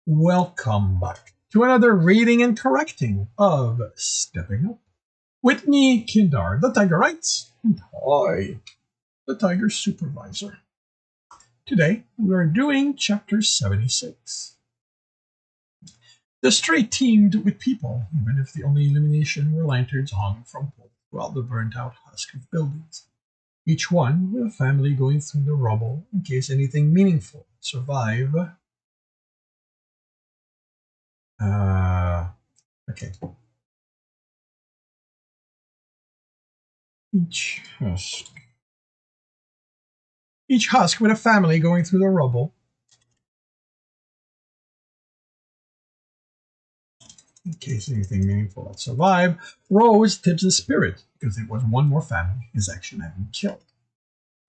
Welcome back to another reading and correcting of Stepping Up with me, Kindar, the Tiger Writes, and I, the Tiger Supervisor. Today, we are doing Chapter 76. The street teemed with people, even if the only illumination were lanterns hung from poles throughout the burnt-out husk of buildings. Each one with a family going through the rubble in case anything meaningful survive. Okay. Each husk with a family going through the rubble. In case anything meaningful had survived, rose Tibs' spirit, because it was one more family his action had been killed.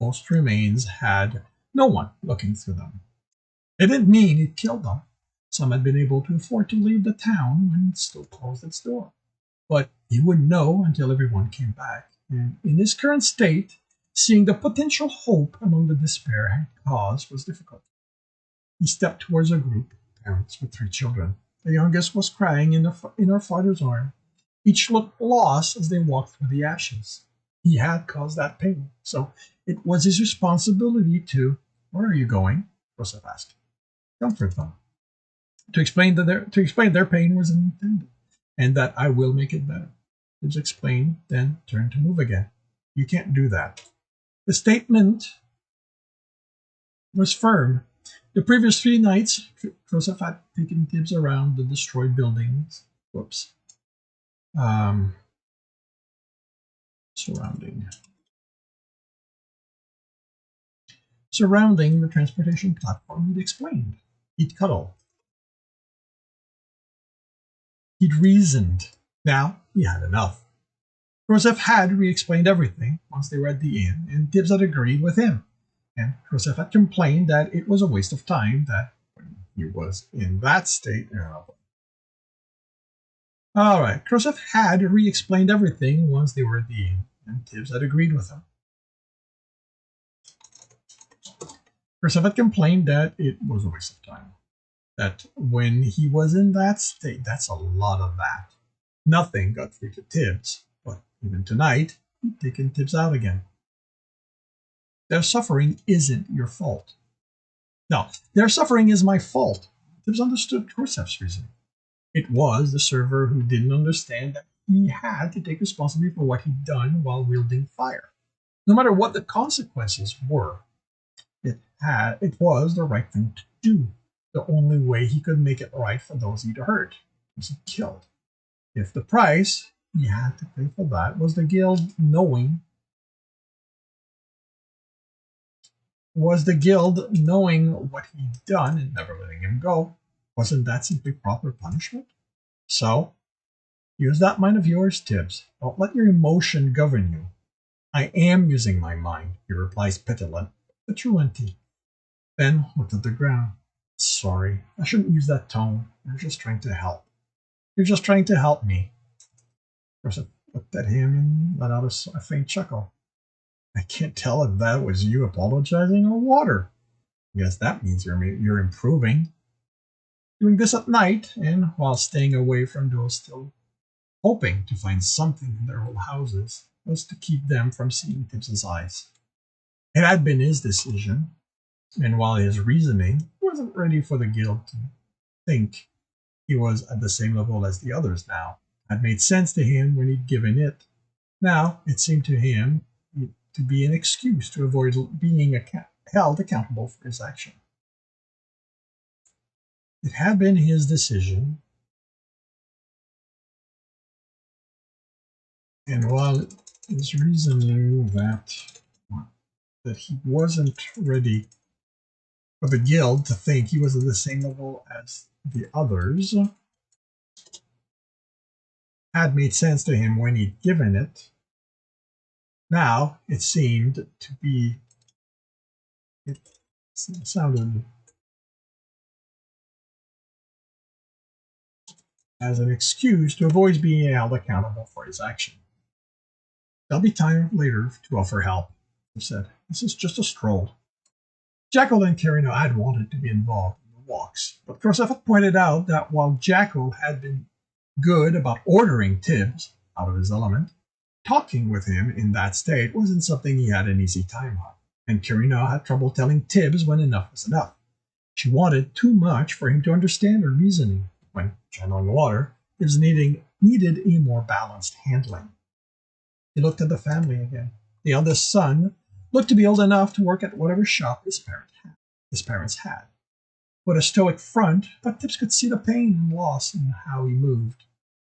Most remains had no one looking through them. It didn't mean it killed them. Some had been able to afford to leave the town when it still closed its door. But he wouldn't know until everyone came back. And in his current state, seeing the potential hope among the despair had caused was difficult. He stepped towards a group, parents with 3 children. The youngest was crying in her father's arm. Each looked lost as they walked through the ashes. He had caused that pain, so it was his responsibility to— "Where are you going?" Joseph asked. "Comfort them. To explain their pain was intended, and that I will make it better." Tibbs explained, then turned to move again. "You can't do that." The statement was firm. The previous 3 nights, Joseph had taken Tibbs around the destroyed buildings. Surrounding the transportation platform, he'd explained. He'd cuddle. He'd reasoned. Now he had enough. Joseph had re-explained everything once they were at the inn, and Tibbs had agreed with him. And Joseph had complained that it was a waste of time, that when he was in that state— All right, Joseph had re-explained everything once they were at the inn, and Tibbs had agreed with him. Joseph had complained that it was a waste of time, that when he was in that state— that's a lot of that. Nothing got through to Tibbs, but even tonight, he'd taken Tibbs out again. Their suffering isn't your fault. No, their suffering is my fault. Tibbs understood Joseph's reasoning. It was the server who didn't understand that he had to take responsibility for what he'd done while wielding fire. No matter what the consequences were, it was the right thing to do. The only way he could make it right for those he'd hurt was he killed. If the price he had to pay for that was the guild knowing what he'd done and never letting him go, wasn't that simply proper punishment? So, use that mind of yours, Tibbs. Don't let your emotion govern you. "I am using my mind," he replies petulant, but truantly. Then looked at the ground. "Sorry, I shouldn't use that tone. You're just trying to help. You're just trying to help me." Joseph looked at him and let out a faint chuckle. "I can't tell if that was you apologizing or water. I guess that means you're improving." Doing this at night, and while staying away from those still hoping to find something in their old houses, was to keep them from seeing Tibbs's eyes. It had been his decision, and while his reasoning wasn't ready for the guild to think he was at the same level as the others now, had made sense to him when he'd given it. Now it seemed to him to be an excuse to avoid being held accountable for his action. It had been his decision, and while his reasoning that he wasn't ready for the guild to think he was at the same level as the others had made sense to him when he'd given it, now it seemed to be— it sounded as an excuse to avoid being held accountable for his action. "There'll be time later to offer help," he said. "This is just a stroll." Jekyll and Carino had wanted to be involved. walks. But Crosef had pointed out that while Jackal had been good about ordering Tibs out of his element, talking with him in that state wasn't something he had an easy time on, and Karina had trouble telling Tibs when enough was enough. She wanted too much for him to understand her reasoning. When channeling water, Tibs needed a more balanced handling. He looked at the family again. The eldest son looked to be old enough to work at whatever shop his parents had. With a stoic front, but Tibs could see the pain and loss in how he moved.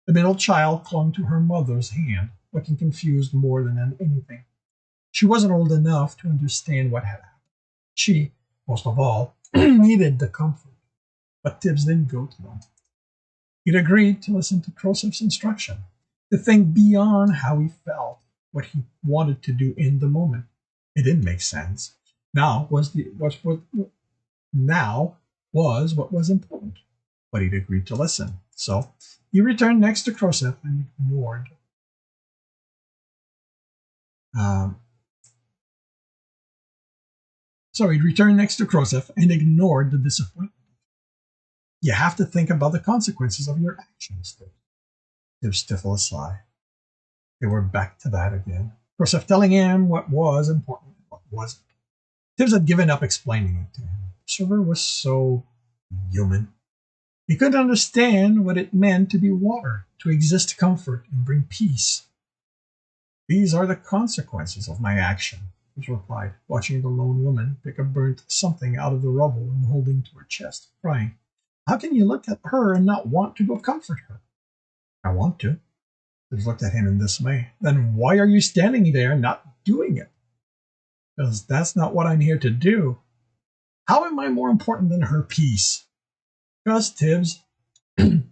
The middle child clung to her mother's hand, looking confused more than anything. She wasn't old enough to understand what had happened. She, most of all, needed the comfort, but Tibs didn't go to them. He'd agreed to listen to Crosef's instruction, to think beyond how he felt, what he wanted to do in the moment. It didn't make sense. Now was what was important, but he'd agreed to listen. So he returned next to Crosef and ignored. He'd returned next to Crosef and ignored the disappointment. You have to think about the consequences of your actions, Tibs stifled a sigh. They were back to that again. Crosef telling him what was important and what wasn't. Tibs had given up explaining it to him. The server was so human. He couldn't understand what it meant to be water, to exist comfort and bring peace. These are the consequences of my action, Tibs replied, watching the lone woman pick a burnt something out of the rubble and holding to her chest, crying. How can you look at her and not want to go comfort her? I want to. Tibs looked at him in dismay. Then why are you standing there not doing it? Because that's not what I'm here to do. How am I more important than her peace? Because, Tibs, if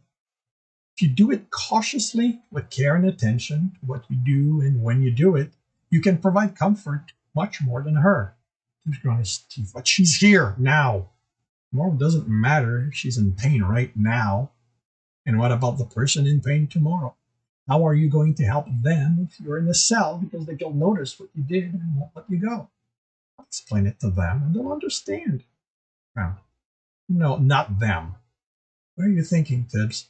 you do it cautiously, with care and attention to what you do and when you do it, you can provide comfort much more than her. Tibs ground his teeth. But she's here now. Tomorrow doesn't matter if she's in pain right now. And what about the person in pain tomorrow? How are you going to help them if you're in a cell because they'll notice what you did and won't let you go? I'll explain it to them and they'll understand. No, not them. What are you thinking, Tibs?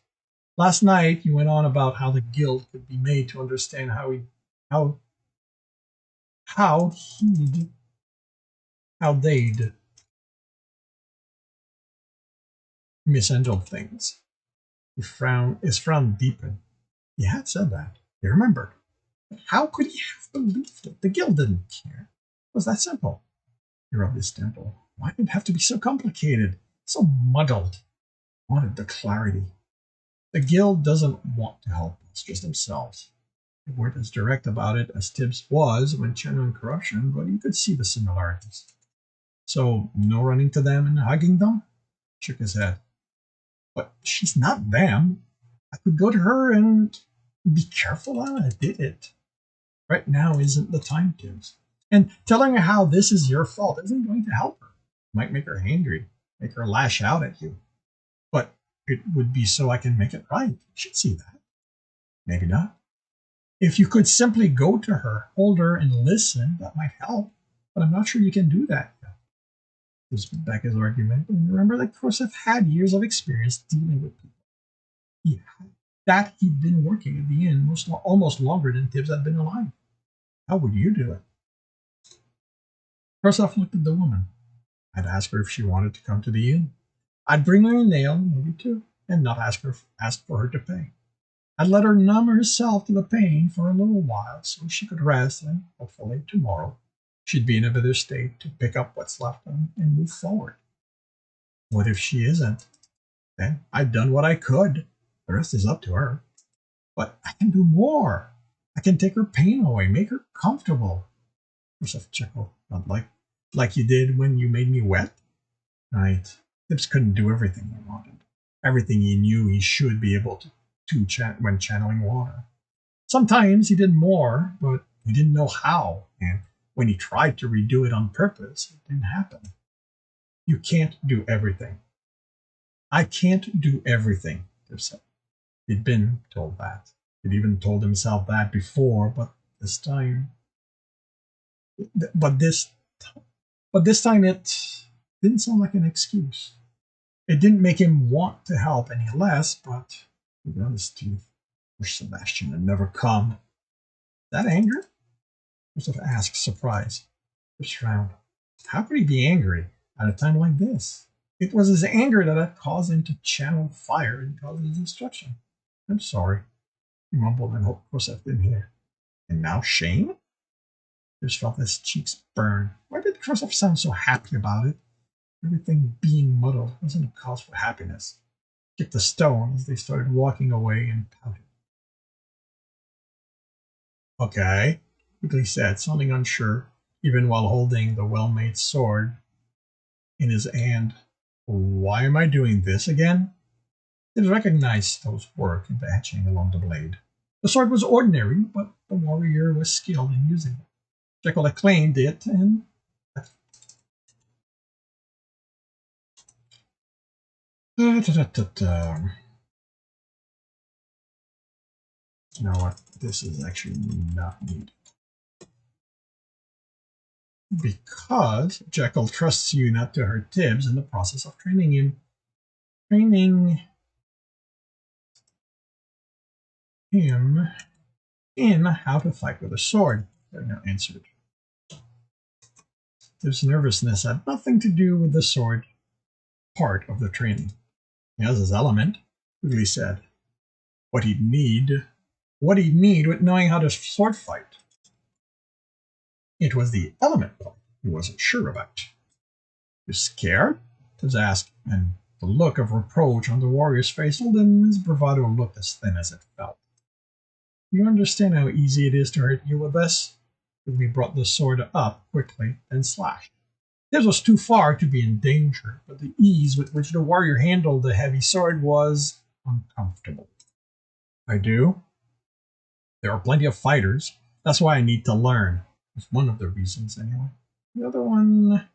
Last night you went on about how the guild could be made to understand how they'd mishandled things. His frown deepened. He had said that. He remembered. But how could he have believed it? The guild didn't care. It was that simple. He rubbed his temple. Why did it have to be so complicated? So muddled? He wanted the clarity. The guild doesn't want to help us, just themselves. They weren't as direct about it as Tibs was when channeling corruption, but you could see the similarities. So, no running to them and hugging them? He shook his head. But she's not them. I could go to her and be careful how I did it. Right now isn't the time, Tibs. And telling her how this is your fault isn't going to help her. It might make her angry, make her lash out at you. But it would be so I can make it right. You should see that. Maybe not. If you could simply go to her, hold her, and listen, that might help. But I'm not sure you can do that yet. Tibs put back his argument, and remember that Crosef had years of experience dealing with people. He'd been working at the inn almost longer than Tibs had been alive. How would you do it? Crosef looked at the woman. I'd ask her if she wanted to come to the inn. I'd bring her a nail, maybe two, and not ask for her to pay. I'd let her numb herself to the pain for a little while so she could rest, and hopefully tomorrow she'd be in a better state to pick up what's left and move forward. What if she isn't? Then I'd done what I could. The rest is up to her. But I can do more. I can take her pain away, make her comfortable. Crosef chuckled. Not like you did when you made me wet? Right. Tibs couldn't do everything he wanted. Everything he knew he should be able to when channeling water. Sometimes he did more, but he didn't know how. And when he tried to redo it on purpose, it didn't happen. You can't do everything. I can't do everything, Tibs said. He'd been told that. He'd even told himself that before, but this time it didn't sound like an excuse. It didn't make him want to help any less, but he got his teeth. Wish Sebastian had never come. That anger? Joseph asked, surprised. Tibbs frowned. How could he be angry at a time like this? It was his anger that had caused him to channel fire and cause his destruction. I'm sorry, he mumbled and hoped Joseph didn't hear. And now shame? Tibbs felt his cheeks burn. Why did Joseph sound so happy about it? Everything being muddled wasn't a cause for happiness. He kicked a stone as they started walking away and pouted. Okay, quickly said, sounding unsure, even while holding the well-made sword in his hand. Why am I doing this again? He recognized those work in the etching along the blade. The sword was ordinary, but the warrior was skilled in using it. Jekyll acclaimed it, and you know what? This is actually not needed. Because Jekyll trusts you not to hurt Tibs in the process of training him. Training him in how to fight with a sword, Ragnar answered. Tibs' nervousness had nothing to do with the sword part of the training. He has his element, Quigley said. What he'd need with knowing how to sword fight. It was the element part he wasn't sure about. You scared? Tibbs asked, and the look of reproach on the warrior's face told him his bravado looked as thin as it felt. You understand how easy it is to hurt you with this? Quigley brought the sword up quickly, then slashed. Tibbs was too far to be in danger, but the ease with which the warrior handled the heavy sword was uncomfortable. I do. There are plenty of fighters. That's why I need to learn. It's one of the reasons, anyway. The other one...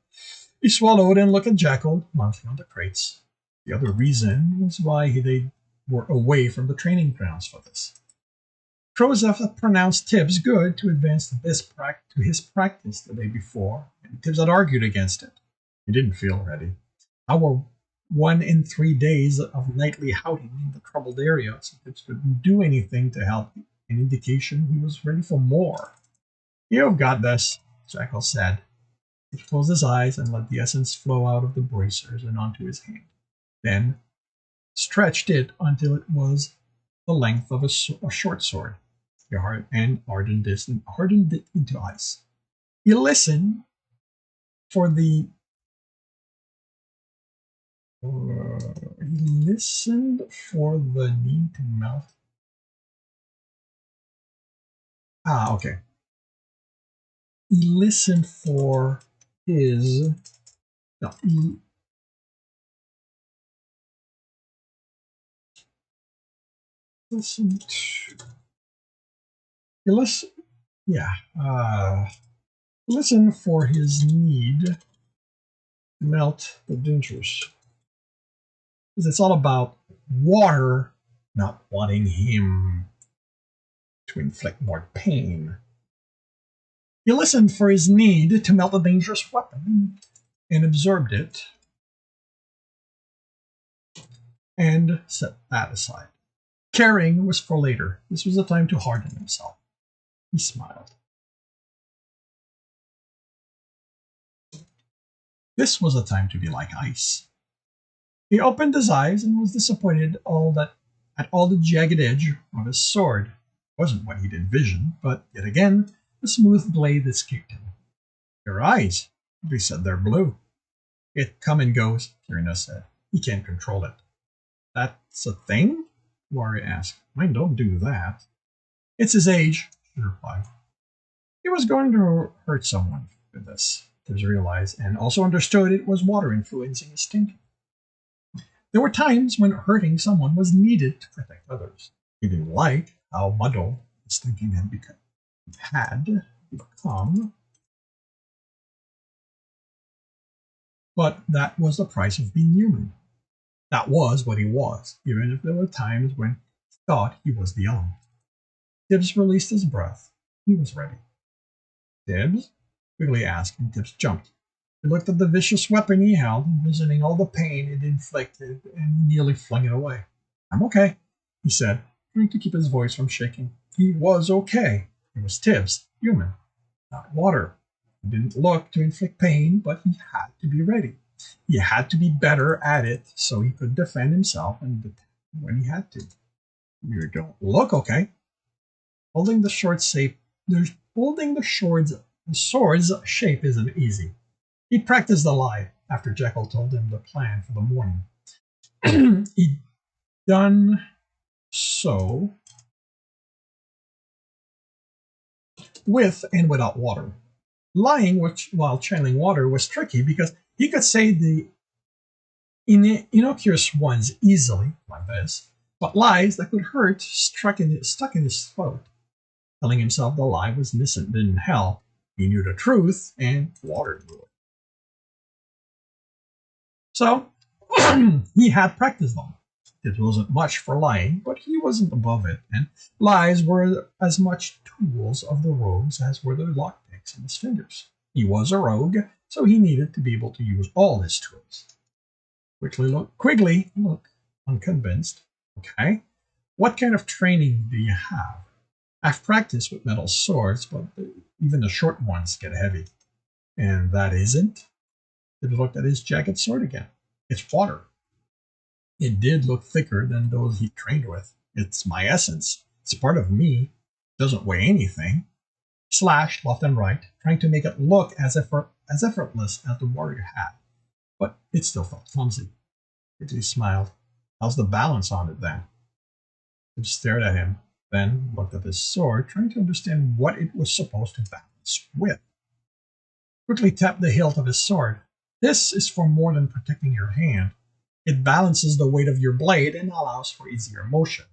He swallowed and looked at Jekyll, munching on the crates. The other reason was why they were away from the training grounds for this. Joseph had pronounced Tibbs good to advance to his practice the day before, and Tibbs had argued against it. He didn't feel ready. Our 1 in 3 days of nightly outing in the troubled area, so Tibbs couldn't do anything to help, an indication he was ready for more. You've got this, Jekyll said. He closed his eyes and let the essence flow out of the bracers and onto his hand. Then stretched it until it was the length of a short sword, and hardened it into ice. He listened for the need to melt. Okay. He listened for his no, listen for his need to melt the dentures. Because it's all about water not wanting him to inflict more pain. He listened for his need to melt a dangerous weapon and absorbed it and set that aside. Caring was for later. This was a time to harden himself. He smiled. This was a time to be like ice. He opened his eyes and was disappointed at all the jagged edge of his sword. It wasn't what he'd envisioned, but yet again, the smooth blade escaped him. Your eyes, he said, they're blue. It come and goes, Kirina said. He can't control it. That's a thing? Warrior asked. Mine don't do that. It's his age, she replied. He was going to hurt someone with this, Tibbs realized, and also understood it was water influencing his thinking. There were times when hurting someone was needed to protect others. He didn't like how muddled his thinking had become. But that was the price of being human. That was what he was, even if there were times when he thought he was the element. Tibbs released his breath. He was ready. Tibbs? Quigley asked, and Tibbs jumped. He looked at the vicious weapon he held, envisioning all the pain it inflicted, and he nearly flung it away. I'm okay, he said, trying to keep his voice from shaking. He was okay. It was Tibs, human, not water. He didn't look to inflict pain, but he had to be ready. He had to be better at it so he could defend himself when he had to. You don't look okay. Holding the sword's shape isn't easy. He practiced the lie after Jekyll told him the plan for the morning. He'd done so with and without water. Lying while channeling water was tricky because he could say the innocuous ones easily, like this, but lies that could hurt stuck in his throat. Telling himself the lie was innocent didn't help. He knew the truth, and water knew it. So he had practiced them. It wasn't much for lying, but he wasn't above it, and lies were as much tools of the rogues as were the lockpicks in his fingers. He was a rogue, so he needed to be able to use all his tools. Quigley looked unconvinced. Okay, what kind of training do you have? I've practiced with metal swords, but even the short ones get heavy. And that isn't? He looked at his jagged sword again. It's water. It did look thicker than those he trained with. It's my essence. It's part of me. It doesn't weigh anything. Slashed left and right, trying to make it look as effortless as the warrior had. But it still felt clumsy. Ridley smiled. How's the balance on it then? He stared at him, then looked at his sword, trying to understand what it was supposed to balance with. Quickly tapped the hilt of his sword. This is for more than protecting your hand. It balances the weight of your blade and allows for easier motion.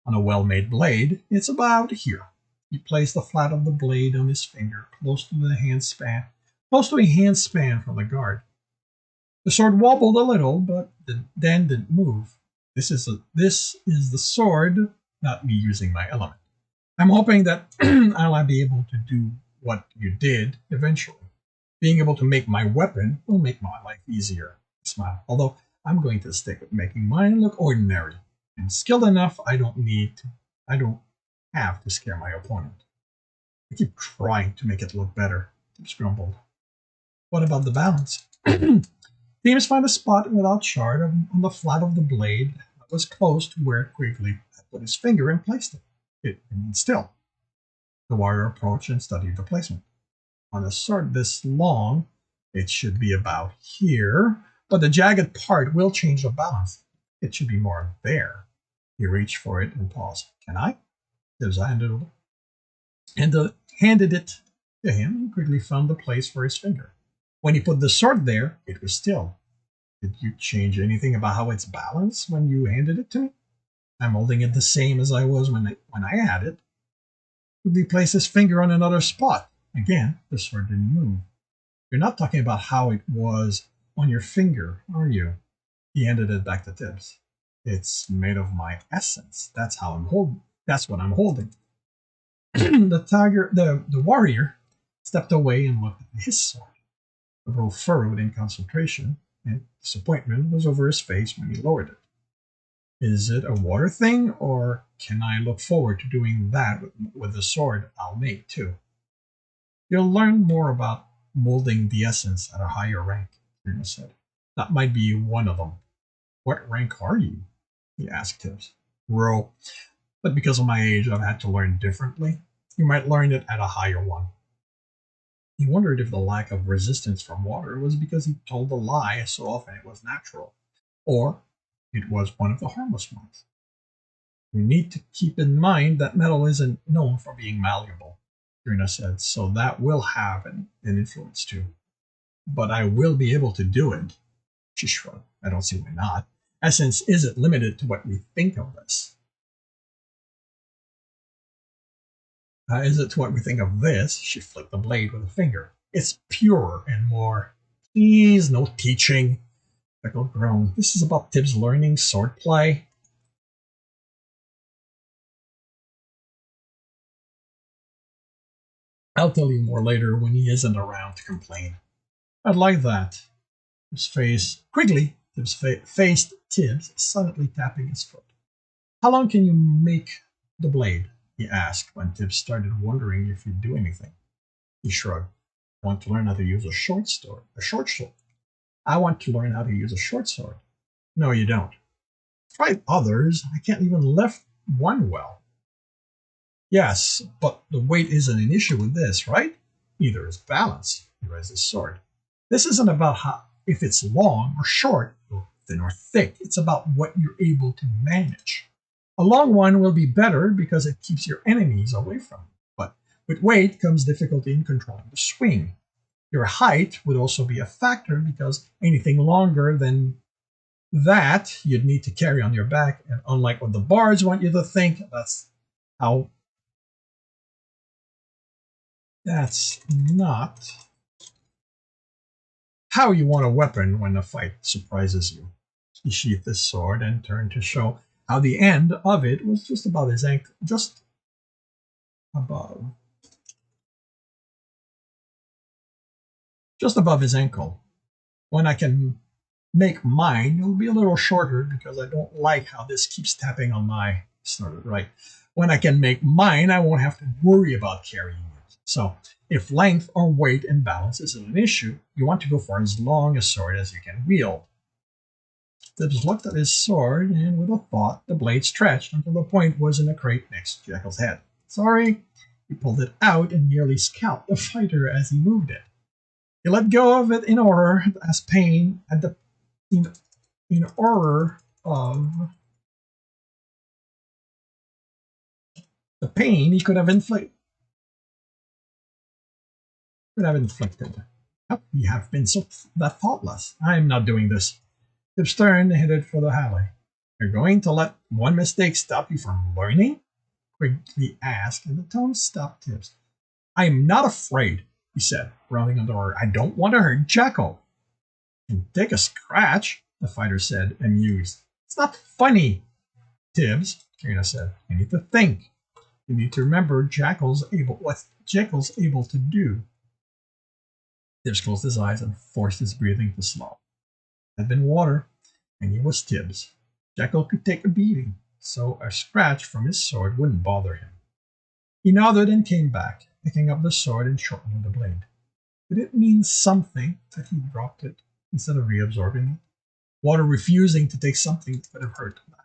On a well-made blade, it's about here. He placed the flat of the blade on his finger, close to a handspan from the guard. The sword wobbled a little, but then didn't move. This is the sword, not me using my element. I'm hoping that I'll be able to do what you did eventually. Being able to make my weapon will make my life easier. Smile. Although I'm going to stick with making mine look ordinary. And skilled enough, I don't have to scare my opponent. I keep trying to make it look better, Tibs grumbled. What about the balance? Tibs found a spot without shard on the flat of the blade that was close to where Quigley had put his finger and placed it. It remained still. The warrior approached and studied the placement. On a sword this long, it should be about here, but the jagged part will change the balance. It should be more there. He reached for it and paused. Can I? Tibs handed it to him and quickly found the place for his finger. When he put the sword there, it was still. Did you change anything about how it's balanced when you handed it to me? I'm holding it the same as I was when I had it. Quickly placed his finger on another spot. Again, the sword didn't move. You're not talking about how it was on your finger, are you? He handed it back to Tibs. It's made of my essence. That's how I'm holding. That's what I'm holding. The warrior stepped away and looked at his sword. The brow furrowed in concentration, and disappointment was over his face when he lowered it. Is it a water thing, or can I look forward to doing that with the sword I'll make too? You'll learn more about molding the essence at a higher rank, Irina said. That might be one of them. What rank are you? He asked Tibs. Row. But because of my age, I've had to learn differently. You might learn it at a higher one. He wondered if the lack of resistance from water was because he told the lie so often it was natural, or it was one of the harmless ones. You need to keep in mind that metal isn't known for being malleable, Irina said, so that will have an influence too. But I will be able to do it. She shrugged. I don't see why not. Essence isn't limited to what we think of this. Is it to what we think of this? She flicked the blade with a finger. It's purer and more. Please, no teaching. Jekyll groaned. This is about Tibs learning swordplay. I'll tell you more later when he isn't around to complain. I'd like that. His face quickly. Faced Tibs, suddenly tapping his foot. How long can you make the blade? He asked when Tibs started wondering if he'd do anything. He shrugged. I want to learn how to use a short sword. A short sword. I want to learn how to use a short sword. No, you don't. Tried others. I can't even lift one well. Yes, but the weight isn't an issue with this, right? Neither is balance. He raised his sword. This isn't about how if it's long or short, or thin or thick. It's about what you're able to manage. A long one will be better because it keeps your enemies away from you. But with weight comes difficulty in controlling the swing. Your height would also be a factor because anything longer than that you'd need to carry on your back. And unlike what the bards want you to think, that's not how you want a weapon when a fight surprises you. He sheathed his sword and turned to show how the end of it was just above his ankle, just above his ankle. When I can make mine, it'll be a little shorter because I don't like how this keeps tapping on my started right. When I can make mine, I won't have to worry about carrying it. So if length or weight and balance isn't an issue, you want to go for as long a sword as you can wield. Tibs looked at his sword, and with a thought, the blade stretched until the point was in the crate next to Jekyll's head. Sorry. He pulled it out and nearly scalped the fighter as he moved it. He let go of it in horror as pain at the in horror of the pain he could have inflicted. How could he have been so that thoughtless? I am not doing this. Tibs turned and headed for the alley. You're going to let one mistake stop you from learning? Quickly asked, and the tone stopped Tibs. I am not afraid, he said, rounding on the door. I don't want to hurt Jekyll. And take a scratch, the fighter said, amused. It's not funny, Tibs, Karina said. You need to think. You need to remember what Jekyll's able to do. Tibs closed his eyes and forced his breathing to slow. It had been water, and he was Tibs. Jekyll could take a beating, so a scratch from his sword wouldn't bother him. He nodded and came back, picking up the sword and shortening the blade. Did it mean something that he dropped it instead of reabsorbing it? Water refusing to take something that could have hurt him.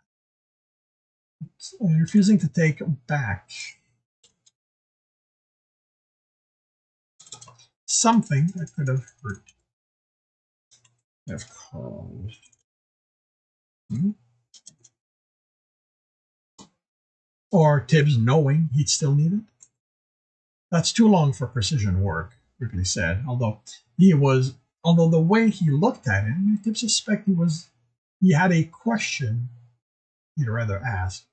Refusing to take back something that could have hurt. Have caused. Or Tibs knowing he'd still need it? That's too long for precision work, Ridley said, although the way he looked at him, Tibs suspected he had a question he'd rather ask.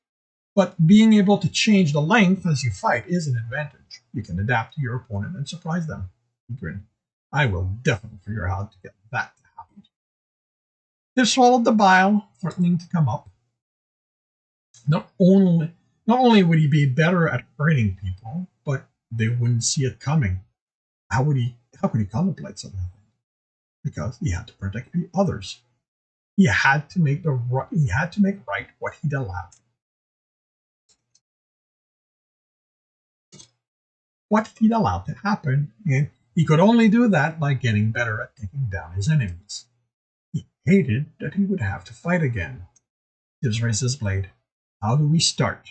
But being able to change the length as you fight is an advantage. You can adapt to your opponent and surprise them. He grinned. I will definitely figure out how to get that to happen. They swallowed the bile, threatening to come up. Not only would he be better at hurting people, but they wouldn't see it coming. How could he contemplate something? Because he had to protect the others. He had to make right what he'd allowed. What he'd allowed to happen, and he could only do that by getting better at taking down his enemies. He hated that he would have to fight again. Tibs raised his blade. How do we start?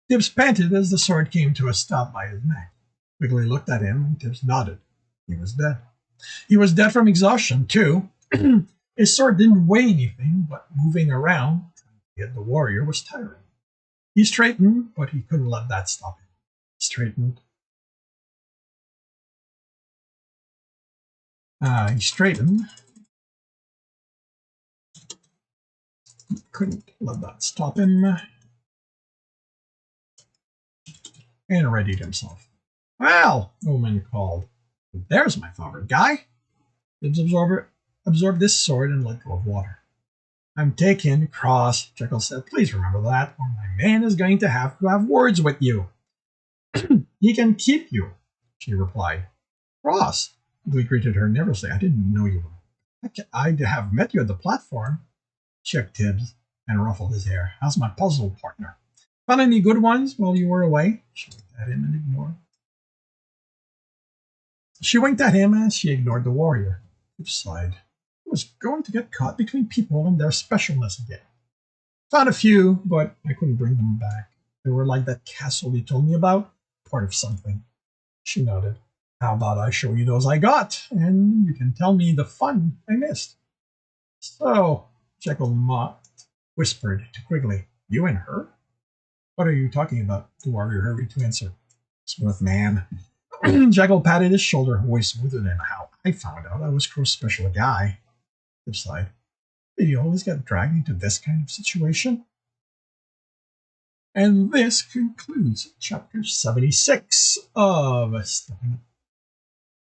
Tibs panted as the sword came to a stop by his neck. Quigley looked at him, and Tibs nodded. He was dead. He was dead from exhaustion, too. His sword didn't weigh anything, but moving around, trying to hit the warrior, was tiring. He straightened, but he couldn't let that stop him. He straightened. He couldn't let that stop him. And readied himself. Well, Omen called. There's my favorite guy. Tibs absorbed this sword and let go of water. I'm taken, cross, Jekyll said. Please remember that, or my man is going to have words with you. He can keep you, she replied. Cross, Glee greeted her nervously. I didn't know you were. I have met you at the platform, checked Tibs, and ruffled his hair. How's my puzzle partner? Found any good ones while you were away? She looked at him and ignored. She winked at him as she ignored the warrior. Tibs sighed. I was going to get caught between people and their specialness again. Found a few, but I couldn't bring them back. They were like that castle you told me about, part of something. She nodded. How about I show you those I got, and you can tell me the fun I missed. So, Jekyll whispered to Quigley, you and her? What are you talking about? The warrior hurried to answer. Smooth man. Jekyll patted his shoulder, way smoother than how I found out I was Crow's special guy. Tip sighed. Did you always get dragged into this kind of situation? And this concludes chapter 76 of Stepping Up.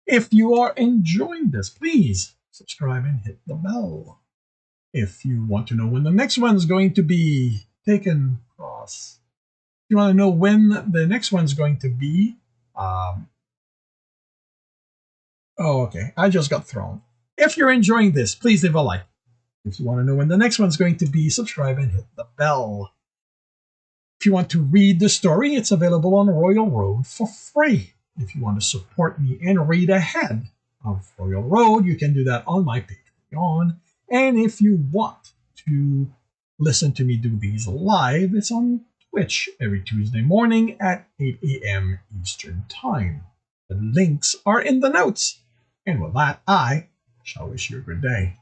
If you are enjoying this, please subscribe and hit the bell. If you want to know when the next one's going to be taken across, if you want to know when the next one's going to be, okay, I just got thrown. If you're enjoying this, please leave a like. If you want to know when the next one's going to be, subscribe and hit the bell. If you want to read the story, it's available on Royal Road for free. If you want to support me and read ahead of Royal Road, you can do that on my Patreon. And if you want to listen to me do these live, it's on Twitch every Tuesday morning at 8 a.m. Eastern Time. The links are in the notes. And with that, I shall wish you a good day.